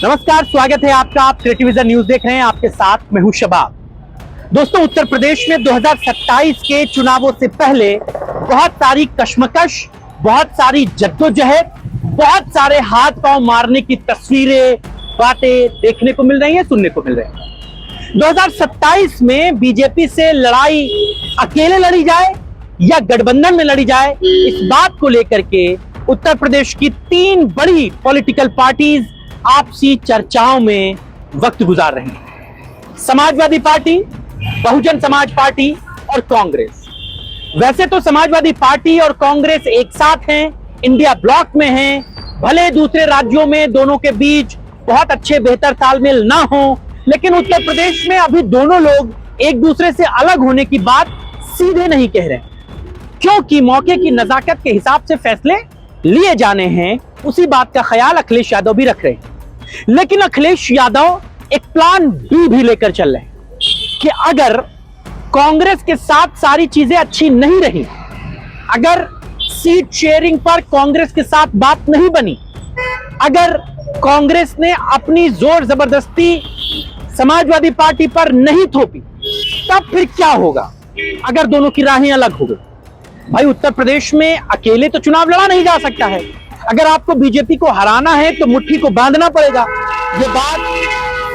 नमस्कार, स्वागत है आपका। आप क्रिएटिविजन न्यूज देख रहे हैं। आपके साथ मैं हूं शबाब। दोस्तों, उत्तर प्रदेश में 2027 के चुनावों से पहले बहुत सारी कश्मकश, बहुत सारी जद्दोजहद, बहुत सारे हाथ पांव मारने की तस्वीरें, बातें देखने को मिल रही हैं, सुनने को मिल रही हैं। 2027 में बीजेपी से लड़ाई अकेले लड़ी जाए या गठबंधन में लड़ी जाए, इस बात को लेकर के उत्तर प्रदेश की तीन बड़ी पॉलिटिकल पार्टीज आपसी चर्चाओं में वक्त गुजार रहे हैं। समाजवादी पार्टी, बहुजन समाज पार्टी और कांग्रेस। वैसे तो समाजवादी पार्टी और कांग्रेस एक साथ हैं, इंडिया ब्लॉक में हैं, भले दूसरे राज्यों में दोनों के बीच बहुत अच्छे बेहतर तालमेल ना हो, लेकिन उत्तर प्रदेश में अभी दोनों लोग एक दूसरे से अलग होने की बात सीधे नहीं कह रहे, क्योंकि मौके की नजाकत के हिसाब से फैसले लिए जाने हैं। उसी बात का ख्याल अखिलेश यादव भी रख रहे हैं। लेकिन अखिलेश यादव एक प्लान बी भी लेकर चल रहे हैं कि अगर कांग्रेस के साथ सारी चीजें अच्छी नहीं रही, अगर सीट शेयरिंग पर कांग्रेस के साथ बात नहीं बनी, अगर कांग्रेस ने अपनी जोर जबरदस्ती समाजवादी पार्टी पर नहीं थोपी, तब फिर क्या होगा अगर दोनों की राहें अलग हो गई। भाई, उत्तर प्रदेश में अकेले तो चुनाव लड़ा नहीं जा सकता है। अगर आपको बीजेपी को हराना है तो मुट्ठी को बांधना पड़ेगा। ये बात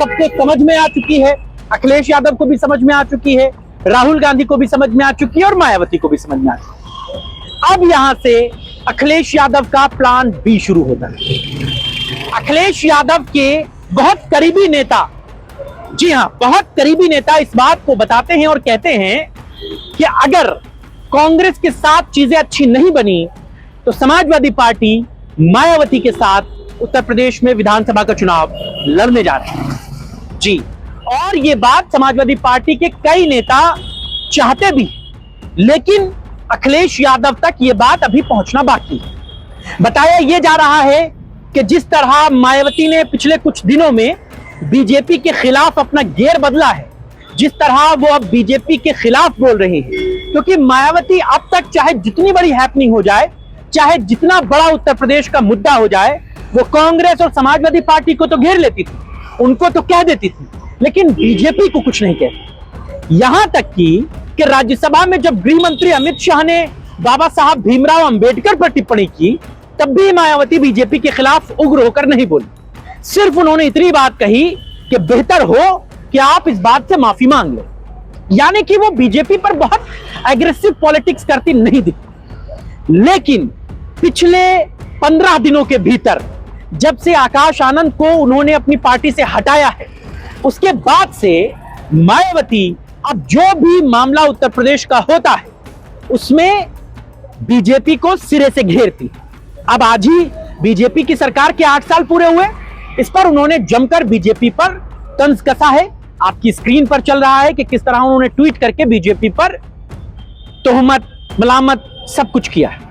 सबको समझ में आ चुकी है, अखिलेश यादव को भी समझ में आ चुकी है, राहुल गांधी को भी समझ में आ चुकी है और मायावती को भी समझ में आ चुकी है। अब यहां से अखिलेश यादव का प्लान बी शुरू होता है। अखिलेश यादव के बहुत करीबी नेता, जी हां, बहुत करीबी नेता इस बात को बताते हैं और कहते हैं कि अगर कांग्रेस के साथ चीजें अच्छी नहीं बनी तो समाजवादी पार्टी मायावती के साथ उत्तर प्रदेश में विधानसभा का चुनाव लड़ने जा रहे हैं। जी, और ये बात समाजवादी पार्टी के कई नेता चाहते भी, लेकिन अखिलेश यादव तक ये बात अभी पहुंचना बाकी है। बताया ये जा रहा है कि जिस तरह मायावती ने पिछले कुछ दिनों में बीजेपी के खिलाफ अपना गियर बदला है, जिस तरह वो अब बीजेपी के खिलाफ बोल रही है, क्योंकि मायावती अब तक चाहे जितनी बड़ी हैपनिंग हो जाए, चाहे जितना बड़ा उत्तर प्रदेश का मुद्दा हो जाए, वो कांग्रेस और समाजवादी पार्टी को तो घेर लेती थी, उनको तो कह देती थी, लेकिन बीजेपी को कुछ नहीं कहती। यहां तक कि राज्यसभा में जब गृह मंत्री अमित शाह ने बाबा साहब भीमराव अंबेडकर पर टिप्पणी की, तब भी मायावती बीजेपी के खिलाफ उग्र होकर नहीं बोली। सिर्फ उन्होंने इतनी बात कही कि बेहतर हो कि आप इस बात से माफी मांग लो। यानी कि वो बीजेपी पर बहुत एग्रेसिव पॉलिटिक्स करती नहीं दिखती। लेकिन पिछले 15 दिनों के भीतर जब से आकाश आनंद को उन्होंने अपनी पार्टी से हटाया है, उसके बाद से मायावती अब जो भी मामला उत्तर प्रदेश का होता है उसमें बीजेपी को सिरे से घेरती। अब आज ही बीजेपी की सरकार के 8 साल पूरे हुए, इस पर उन्होंने जमकर बीजेपी पर तंज कसा है। आपकी स्क्रीन पर चल रहा है कि किस तरह उन्होंने ट्वीट करके बीजेपी पर तोहमत, मलामत सब कुछ किया है।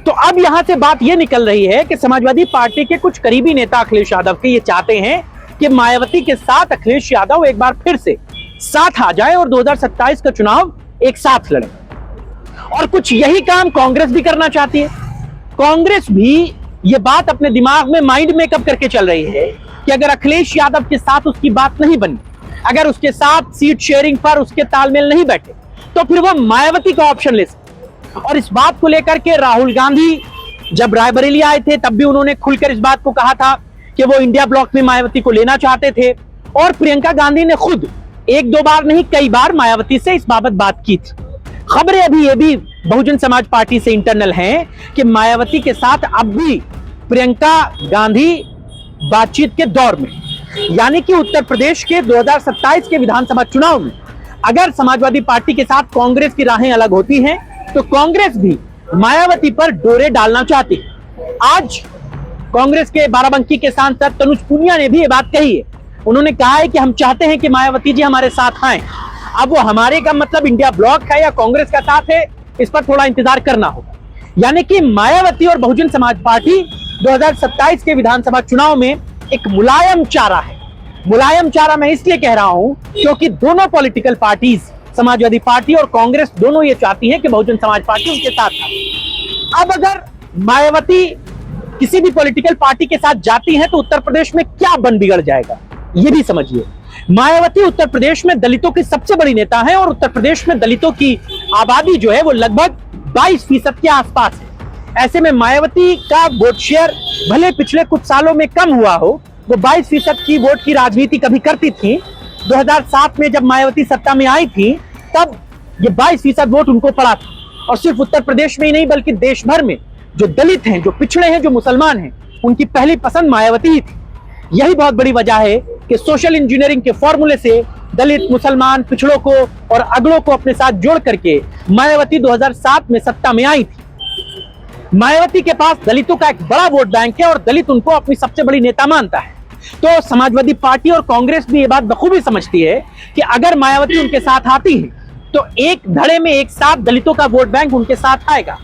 तो अब यहां से बात यह निकल रही है कि समाजवादी पार्टी के कुछ करीबी नेता अखिलेश यादव के ये चाहते हैं कि मायावती के साथ अखिलेश यादव एक बार फिर से साथ आ जाए और 2027 का चुनाव एक साथ लड़े। और कुछ यही काम कांग्रेस भी करना चाहती है। कांग्रेस भी ये बात अपने दिमाग में माइंड मेकअप करके चल रही है कि अगर अखिलेश यादव के साथ उसकी बात नहीं बनी, अगर उसके साथ सीट शेयरिंग पर उसके तालमेल नहीं बैठे, तो फिर वो मायावती का ऑप्शन ले सकते। और इस बात को लेकर के राहुल गांधी जब रायबरेली आए थे, तब भी उन्होंने खुलकर इस बात को कहा था कि वो इंडिया ब्लॉक में मायावती को लेना चाहते थे। और प्रियंका गांधी ने खुद एक दो बार नहीं कई बार मायावती से इस बाबत बात की थी। खबरें अभी ये भी बहुजन समाज पार्टी से इंटरनल हैं कि मायावती के साथ अब भी प्रियंका गांधी बातचीत के दौर में, यानी कि उत्तर प्रदेश के 2027 के विधानसभा चुनाव में अगर समाजवादी पार्टी के साथ कांग्रेस की राहें अलग होती हैं तो कांग्रेस भी मायावती पर डोरे डालना चाहती। आज कांग्रेस के बाराबंकी के सांसद तनुज पुनिया ने भी ये बात कही है। उन्होंने कहा है कि हम चाहते हैं कि मायावती जी हमारे साथ आए। अब वो हमारे का मतलब इंडिया ब्लॉक है या कांग्रेस का साथ है, इस पर थोड़ा इंतजार करना होगा। यानी कि मायावती और बहुजन समाज पार्टी 2027 के विधानसभा चुनाव में एक मुलायम चारा है। मुलायम चारा मैं इसलिए कह रहा हूं क्योंकि दोनों पॉलिटिकल पार्टीज, समाजवादी पार्टी और कांग्रेस, दोनों ये चाहती है कि बहुजन समाज पार्टी उनके साथ है। अब अगर मायावती किसी भी पॉलिटिकल पार्टी के साथ जाती हैं तो उत्तर प्रदेश में क्या बन बिगड़ जाएगा, ये भी समझिए। मायावती उत्तर प्रदेश में दलितों की सबसे बड़ी नेता है और उत्तर प्रदेश में दलितों की आबादी जो है वो लगभग 22% के आसपास है। ऐसे में मायावती का वोट शेयर भले पिछले कुछ सालों में कम हुआ हो, वो 22% की वोट की राजनीति कभी करती थी। 2007 में जब मायावती सत्ता में आई थी तब ये 22% वोट उनको पड़ा था। और सिर्फ उत्तर प्रदेश में ही नहीं बल्कि देश भर में जो दलित हैं, जो पिछड़े हैं, जो मुसलमान हैं, उनकी पहली पसंद मायावती ही थी। यही बहुत बड़ी वजह है कि सोशल इंजीनियरिंग के फॉर्मूले से दलित, मुसलमान, पिछड़ों को और अगड़ों को अपने साथ जोड़ करके मायावती 2007 में सत्ता में आई थी। मायावती के पास दलितों का एक बड़ा वोट बैंक है और दलित उनको अपनी सबसे बड़ी नेता मानता है। तो समाजवादी पार्टी और कांग्रेस भी ये बात बखूबी समझती है कि अगर मायावती उनके साथ आती है तो एक धड़े में एक साथ दलितों का वोट बैंक उनके साथ आएगा।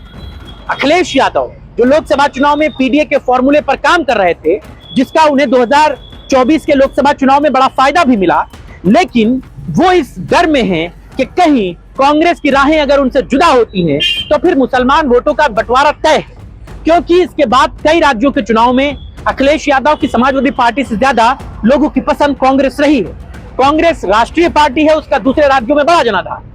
अखिलेश यादव जो लोकसभा चुनाव में पीडीए के फॉर्मूले पर काम कर रहे थे, जिसका उन्हें 2024 के लोकसभा चुनाव में बड़ा फायदा भी मिला, लेकिन वो इस डर में हैं कि कहीं कांग्रेस की राहें अगर उनसे जुदा होती हैं तो फिर मुसलमान वोटों का बंटवारा तय है। क्योंकि इसके बाद कई राज्यों के चुनाव में अखिलेश यादव की समाजवादी पार्टी से ज्यादा लोगों की पसंद कांग्रेस रही है। कांग्रेस राष्ट्रीय पार्टी है, उसका दूसरे राज्यों में बड़ा जनाधार।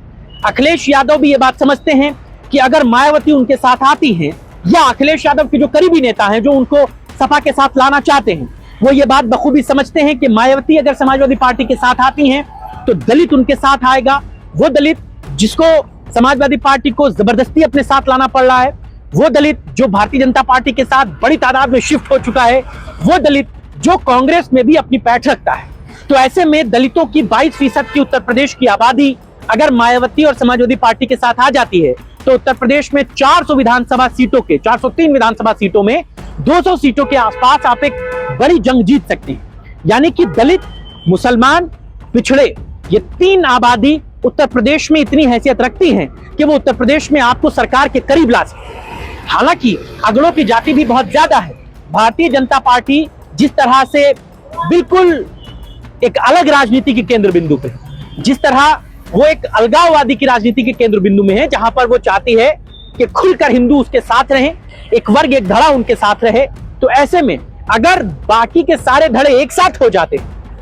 अखिलेश यादव भी ये बात समझते हैं कि अगर मायावती उनके साथ आती हैं या अखिलेश यादव के जो करीबी नेता हैं जो उनको सपा के साथ लाना चाहते हैं, वो ये बात बखूबी समझते हैं कि मायावती अगर समाजवादी पार्टी के साथ आती हैं तो दलित उनके साथ आएगा। वो दलित जिसको समाजवादी पार्टी को जबरदस्ती अपने साथ लाना पड़ रहा है, वो दलित जो भारतीय जनता पार्टी के साथ बड़ी तादाद में शिफ्ट हो चुका है, वो दलित जो कांग्रेस में भी अपनी पैठ रखता है। तो ऐसे में दलितों की 22% की उत्तर प्रदेश की आबादी अगर मायावती और समाजवादी पार्टी के साथ आ जाती है तो उत्तर प्रदेश में 400 विधानसभा सीटों के 403 विधानसभा सीटों में 200 सीटों के आसपास आप एक बड़ी जंग जीत सकते हैं। यानी कि दलित, मुसलमान, पिछड़े, ये तीन आबादी उत्तर प्रदेश में इतनी हैसियत रखती हैं कि वो उत्तर प्रदेश में आपको सरकार के करीब ला सकते हैं। हालांकि अगड़ों की जाति भी बहुत ज्यादा है। भारतीय जनता पार्टी जिस तरह से बिल्कुल एक अलग राजनीति के केंद्र बिंदु पे, जिस तरह वो एक अलगाववादी की राजनीति के केंद्र बिंदु में है, जहां पर वो चाहती है कि खुलकर हिंदू उसके साथ रहें, एक वर्ग एक धड़ा उनके साथ रहे। तो ऐसे में अगर बाकी के सारे धड़े एक साथ हो जाते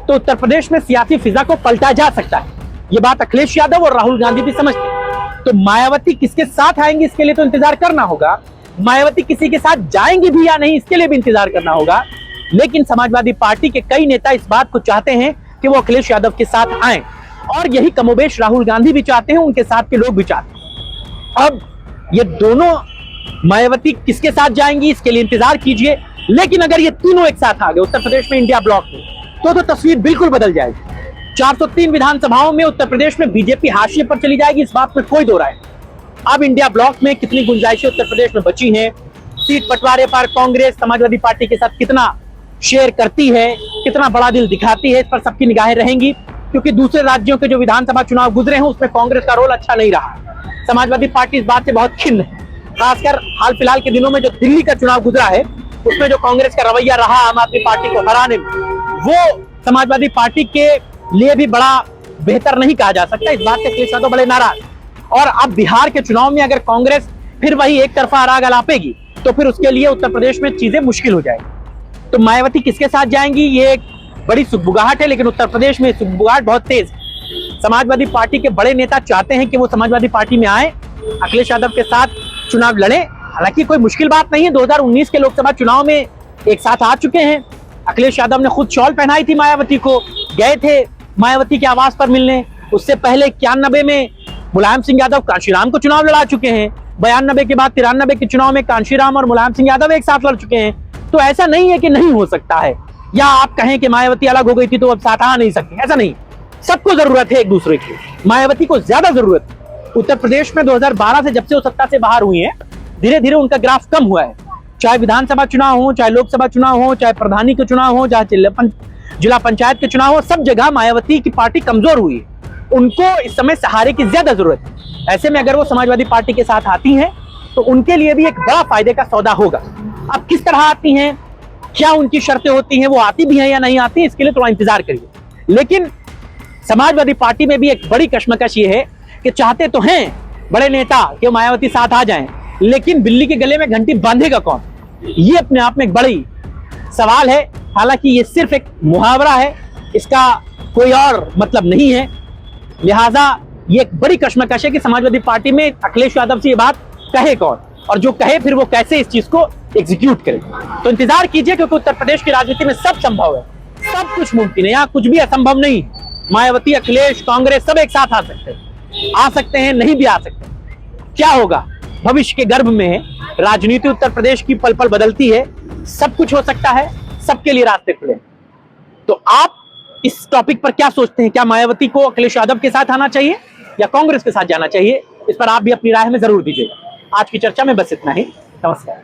तो उत्तर प्रदेश में सियासी फिजा को पलटा जा सकता है। ये बात अखिलेश यादव और राहुल गांधी भी समझते हैं। तो मायावती किसके साथ आएंगी इसके लिए तो इंतजार करना होगा, मायावती किसी के साथ जाएंगी भी या नहीं इसके लिए भी इंतजार करना होगा। लेकिन समाजवादी पार्टी के कई नेता इस बात को चाहते हैं कि वो अखिलेश यादव के साथ आए और यही कमोबेश राहुल गांधी भी चाहते हैं, उनके साथ के लोग भी चाहते हैं। अब ये दोनों मायावती किसके साथ जाएंगी इसके लिए इंतजार कीजिए। लेकिन अगर ये तीनों एक साथ आ गए उत्तर प्रदेश में इंडिया ब्लॉक में तो तस्वीर बिल्कुल बदल जाएगी। 403 विधानसभाओं में उत्तर प्रदेश में बीजेपी हाशिए पर चली जाएगी, इस बात में कोई दो राय नहीं। अब इंडिया ब्लॉक में कितनी गुंजाइशें उत्तर प्रदेश में बची हैं, सीट बंटवारे पर कांग्रेस समाजवादी पार्टी के साथ कितना शेयर करती है, कितना बड़ा दिल दिखाती है, इस पर सबकी निगाहें रहेंगी। क्योंकि दूसरे राज्यों के जो विधानसभा चुनाव गुजरे हैं उसमें कांग्रेस का रोल अच्छा नहीं रहा। समाजवादी पार्टी इस बात से बहुत खिन्न है। खासकर हाल फिलहाल के दिनों में जो दिल्ली का चुनाव गुजरा है उसमें जो कांग्रेस का रवैया रहा आम आदमी पार्टी को हराने में, वो समाजवादी पार्टी के लिए भी बड़ा बेहतर नहीं कहा जा सकता। इस बात से अखिलेश यादव बड़े नाराज। और अब बिहार के चुनाव में अगर कांग्रेस फिर वही एक तरफा राग अलापेगी तो फिर उसके लिए उत्तर प्रदेश में चीजें मुश्किल हो जाएगी। तो मायावती किसके साथ जाएंगी ये एक बड़ी सुगबुगाहट है, लेकिन उत्तर प्रदेश में सुगबुगाहट बहुत तेज है। समाजवादी पार्टी के बड़े नेता चाहते हैं कि वो समाजवादी पार्टी में आए, अखिलेश यादव के साथ चुनाव लड़े। हालांकि कोई मुश्किल बात नहीं है, 2019 के लोकसभा चुनाव में एक साथ आ चुके हैं। अखिलेश यादव ने खुद शॉल पहनाई थी मायावती को, गए थे मायावती के आवास पर मिलने। उससे पहले 91 में मुलायम सिंह यादव कांशीराम को चुनाव लड़ा चुके हैं। 92 के बाद 93 के चुनाव में कांशीराम और मुलायम सिंह यादव एक साथ लड़ चुके हैं। तो ऐसा नहीं है कि नहीं हो सकता है, या आप कहें कि मायावती अलग हो गई थी तो अब साथ आ नहीं सकती, ऐसा नहीं। सबको जरूरत है एक दूसरे की, मायावती को ज्यादा जरूरत है। उत्तर प्रदेश में 2012 से जब से वो सत्ता से बाहर हुई है, धीरे धीरे उनका ग्राफ कम हुआ है। चाहे विधानसभा चुनाव हो, चाहे लोकसभा चुनाव हो, चाहे प्रधानी के चुनाव हो, चाहे जिला पंचायत के चुनाव हो, सब जगह मायावती की पार्टी कमजोर हुई है। उनको इस समय सहारे की ज्यादा जरूरत है। ऐसे में अगर वो समाजवादी पार्टी के साथ आती हैं तो उनके लिए भी एक बड़ा फायदे का सौदा होगा। अब किस तरह आती हैं, क्या उनकी शर्तें होती हैं, वो आती भी हैं या नहीं आती, इसके लिए थोड़ा इंतजार करिए। लेकिन समाजवादी पार्टी में भी एक बड़ी कश्मकश ये है कि चाहते तो हैं बड़े नेता कि मायावती साथ आ जाएं, लेकिन बिल्ली के गले में घंटी बांधेगा कौन, ये अपने आप में एक बड़ी सवाल है। हालांकि ये सिर्फ एक मुहावरा है, इसका कोई और मतलब नहीं है। लिहाजा ये एक बड़ी कश्मकश है कि समाजवादी पार्टी में अखिलेश यादव से ये बात कहे कौन, और जो कहे फिर वो कैसे इस चीज को एग्जीक्यूट करे। तो इंतजार कीजिए, क्योंकि उत्तर प्रदेश की राजनीति में सब संभव है, सब कुछ मुमकिन है, यहाँ कुछ भी असंभव नहीं। मायावती, अखिलेश, कांग्रेस सब एक साथ आ सकते हैं, नहीं भी आ सकते। क्या होगा भविष्य के गर्भ में है। राजनीति उत्तर प्रदेश की पल पल बदलती है, सब कुछ हो सकता है, सबके लिए रास्ते खुले। तो आप इस टॉपिक पर क्या सोचते हैं? क्या मायावती को अखिलेश यादव के साथ आना चाहिए या कांग्रेस के साथ जाना चाहिए? इस पर आप भी अपनी राय में जरूर दीजिएगा। आज की चर्चा में बस इतना ही। नमस्कार।